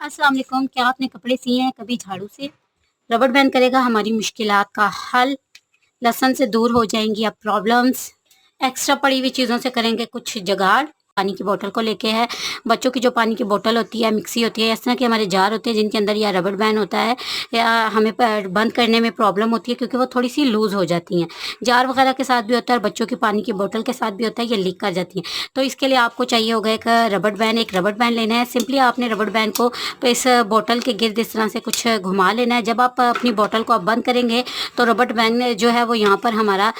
अस्सलाम वालेकुम। क्या आपने कपड़े सिए हैं कभी झाड़ू से? रबड़ बैंड करेगा हमारी मुश्किलात का हल। लहसन से दूर हो जाएंगी अब प्रॉब्लम्स। एक्स्ट्रा पड़ी हुई चीज़ों से करेंगे कुछ जुगाड़। पानी की बोतल को लेके है, बच्चों की जो पानी की बोतल होती है, मिक्सी होती है, इस तरह के हमारे जार होते हैं जिनके अंदर या रबड़ बैंड होता है या हमें बंद करने में प्रॉब्लम होती है क्योंकि वो थोड़ी सी लूज़ हो जाती हैं। जार वगैरह के साथ भी होता है और बच्चों की पानी की बोतल के साथ भी होता है, ये लीक कर जाती हैं। तो इसके लिए आपको चाहिए होगा एक रबड़ बैंड लेना है। सिंपली आपने रबड़ बैंड को इस बोतल के गिर्द इस तरह से कुछ घुमा लेना है। जब आप अपनी बोतल को आप बंद करेंगे तो रबड़ बैंड जो है वो यहाँ पर हमारा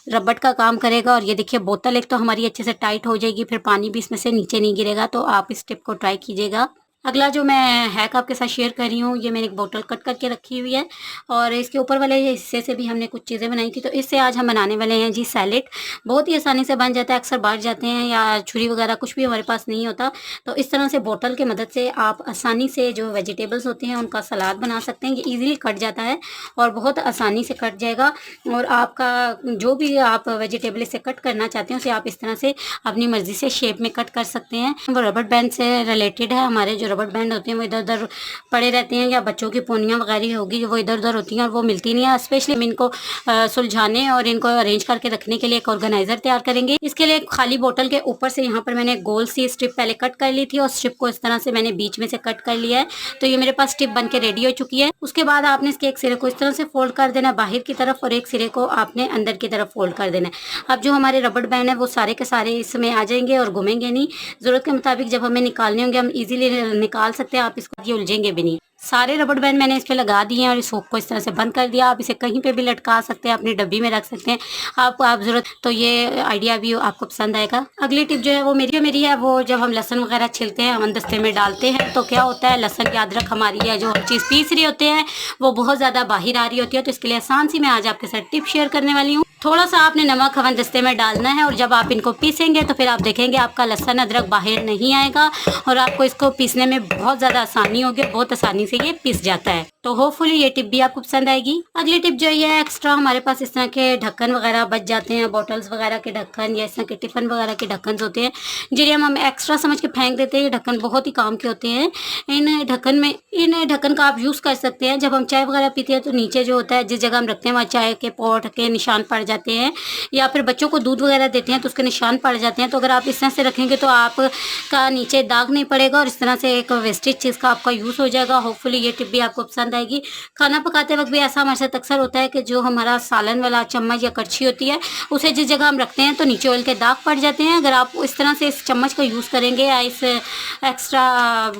रबड़ का काम करेगा और ये देखिए बोतल एक तो हमारी अच्छे से टाइट हो जाएगी, फिर पानी भी इसमें से नीचे नहीं गिरेगा। तो आप इस टिप को ट्राई कीजिएगा। अगला जो मैं हैक आपके साथ शेयर कर रही हूँ, ये मैंने एक बोतल कट करके रखी हुई है और इसके ऊपर वाले हिस्से से भी हमने कुछ चीज़ें बनाई थी। तो इससे आज हम बनाने वाले हैं जी सैलेड। बहुत ही आसानी से बन जाता है, अक्सर बाहर जाते हैं या छुरी वगैरह कुछ भी हमारे पास नहीं होता। तो इस तरह से बोतल की मदद से आप आसानी से जो वेजिटेबल्स होते हैं उनका सलाद बना सकते हैं। ये ईज़िली कट जाता है और बहुत आसानी से कट जाएगा और आपका जो भी आप वेजिटेबल इसे कट करना चाहते हैं उसे आप इस तरह से अपनी मर्ज़ी से शेप में कट कर सकते हैं। वो रबड़ बैंड से रिलेटेड है। हमारे जो रबड़ बैंड होते हैं वो इधर उधर पड़े रहते हैं या बच्चों की पोनियाँ वगैरह होगी जो वो इधर उधर होती हैं और वो मिलती नहीं है। स्पेशली हम इनको सुलझाने और इनको अरेंज करके रखने के लिए एक ऑर्गेनाइजर तैयार करेंगे। इसके लिए खाली बोतल के ऊपर से यहाँ पर मैंने गोल सी स्ट्रिप पहले कट कर ली थी और स्ट्रिप को इस तरह से मैंने बीच में से कट कर लिया है। तो ये मेरे पास स्ट्रिप बन के रेडी हो चुकी है। उसके बाद आपने इसके एक सिरे को इस तरह से फोल्ड कर देना है बाहर की तरफ और एक सिरे को आपने अंदर की तरफ फोल्ड कर देना है। अब जो हमारे रबड़ बैंड है वो सारे के सारे इसमें आ जाएंगे और घूमेंगे नहीं। ज़रूरत के मुताबिक जब हमें निकालने होंगे हम इजीली निकाल सकते हैं, आप इसको ये उलझेंगे भी नहीं। सारे रबड़ बैंड मैंने इस पे लगा दिए हैं और इस हुक को इस तरह से बंद कर दिया। आप इसे कहीं पे भी लटका सकते हैं, अपनी डब्बी में रख सकते हैं। आप ज़रूरत तो ये आइडिया भी आपको पसंद आएगा। अगली टिप जो है वो मेरी है, वो जब हम लहसुन वगैरह छिलते हैं हम दस्ते में डालते हैं तो क्या होता है, लहसुन की अदरक हमारी है जो हम चीज़ पीस रही होते हैं वो बहुत ज़्यादा बाहर आ रही होती है। तो इसके लिए आसान सी मैं आज आपके साथ टिप शेयर करने वाली हूँ। थोड़ा सा आपने नमक हवन दस्ते में डालना है और जब आप इनको पीसेंगे तो फिर आप देखेंगे आपका लहसुन अदरक बाहर नहीं आएगा और आपको इसको पीसने में बहुत ज़्यादा आसानी होगी। बहुत आसानी से ये पीस जाता है। तो होपफुली ये टिप भी आपको पसंद आएगी। अगली टिप जो ये एक्स्ट्रा हमारे पास इस तरह के ढक्कन वगैरह बच जाते हैं, बॉटल्स वगैरह के ढक्कन या इस तरह के टिफिन वगैरह के ढक्कन होते हैं जिन्हें हम एक्स्ट्रा समझ के फेंक देते हैं। ये ढक्कन बहुत ही काम के होते हैं। इन ढक्कन का आप यूज़ कर सकते हैं। जब हम चाय वगैरह पीते हैं तो नीचे जो होता है जिस जगह हम रखते हैं वहाँ चाय के पॉट के निशान पड़ जाते हैं या फिर बच्चों को दूध वगैरह देते हैं तो उसके निशान पड़ जाते हैं। तो अगर आप इस तरह से रखेंगे तो आपका नीचे दाग नहीं पड़ेगा और इस तरह से एक वेस्टेज चीज़ का आपका यूज़ हो जाएगा। होपफुली ये टिप भी आपको पसंद आएगी। खाना पकाते वक्त भी ऐसा हमारे साथ अक्सर होता है कि जो हमारा सालन वाला चम्मच या कड़छी होती है उसे जिस जगह हम रखते हैं तो नीचे ऑयल के दाग पड़ जाते हैं। अगर आप इस तरह से इस चम्मच का यूज़ करेंगे या इस एक्स्ट्रा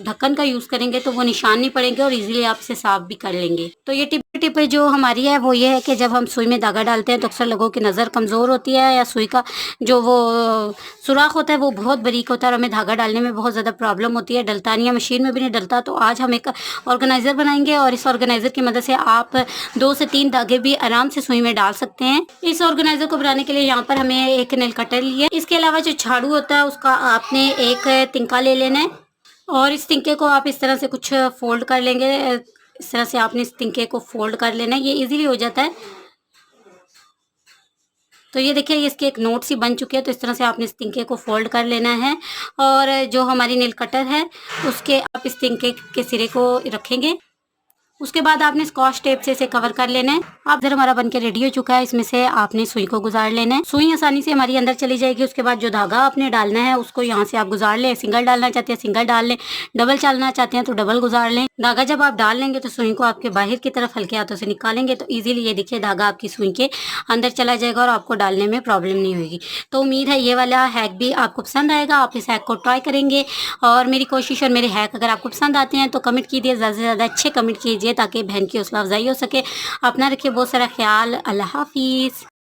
ढक्कन का यूज़ करेंगे तो वो निशान नहीं पड़ेंगे और इजीली आप इसे साफ भी कर लेंगे। तो ये टिप जो हमारी है वो ये है कि जब हम सुई में धागा डालते हैं तो अक्सर लोगों की नज़र कमज़ोर होती है या सुई का जो वो सुराख होता है वो बहुत बारीक होता है और हमें धागा डालने में बहुत ज़्यादा प्रॉब्लम होती है, डलता नहीं है, मशीन में भी नहीं डलता। तो आज हम एक ऑर्गेनाइज़र बनाएंगे और इस ऑर्गेनाइज़र की मदद से आप 2 से 3 धागे भी आराम से सुई में डाल सकते हैं। इस ऑर्गेनाइज़र को बनाने के लिए यहाँ पर हमें एक नेल कटर लिया। इसके अलावा जो झाड़ू होता है उसका आपने एक तिनका ले लेना है और इस तिनके को आप इस तरह से कुछ फोल्ड कर लेंगे। इस तरह से आपने इस तिनके को फोल्ड कर लेना है, ये इजीली हो जाता है। तो ये देखिए ये इसकी एक नोट सी बन चुकी है। तो इस तरह से आपने इस तिनके को फोल्ड कर लेना है और जो हमारी नेल कटर है उसके आप इस तिनके के सिरे को रखेंगे। उसके बाद आपने स्कॉच टेप से इसे कवर कर लेना है। आप इधर हमारा बनके रेडी हो चुका है। इसमें से आपने सुई को गुजार लेना है। सुई आसानी से हमारी अंदर चली जाएगी। उसके बाद जो धागा आपने डालना है उसको यहाँ से आप गुजार लें। सिंगल डालना चाहते हैं सिंगल डाल लें, डबल डालना चाहते हैं तो डबल गुजार लें। धागा जब आप डाल लेंगे तो सुई को आपके बाहर की तरफ हल्के हाथों से निकालेंगे तो इजीली ये देखिए धागा आपकी सुई के अंदर चला जाएगा और आपको डालने में प्रॉब्लम नहीं होगी। तो उम्मीद है ये वाला हैक भी आपको पसंद आएगा। आप इस हैक को ट्राई करेंगे और मेरी कोशिश और मेरे हैक अगर आपको पसंद आते हैं तो कमेंट कीजिए, ज़्यादा से ज़्यादा अच्छे कमेंट कीजिए ताकि बहन की हौसला अफजाई हो सके। अपना रखिए बहुत सारा ख्याल। अल्लाह हाफिज़।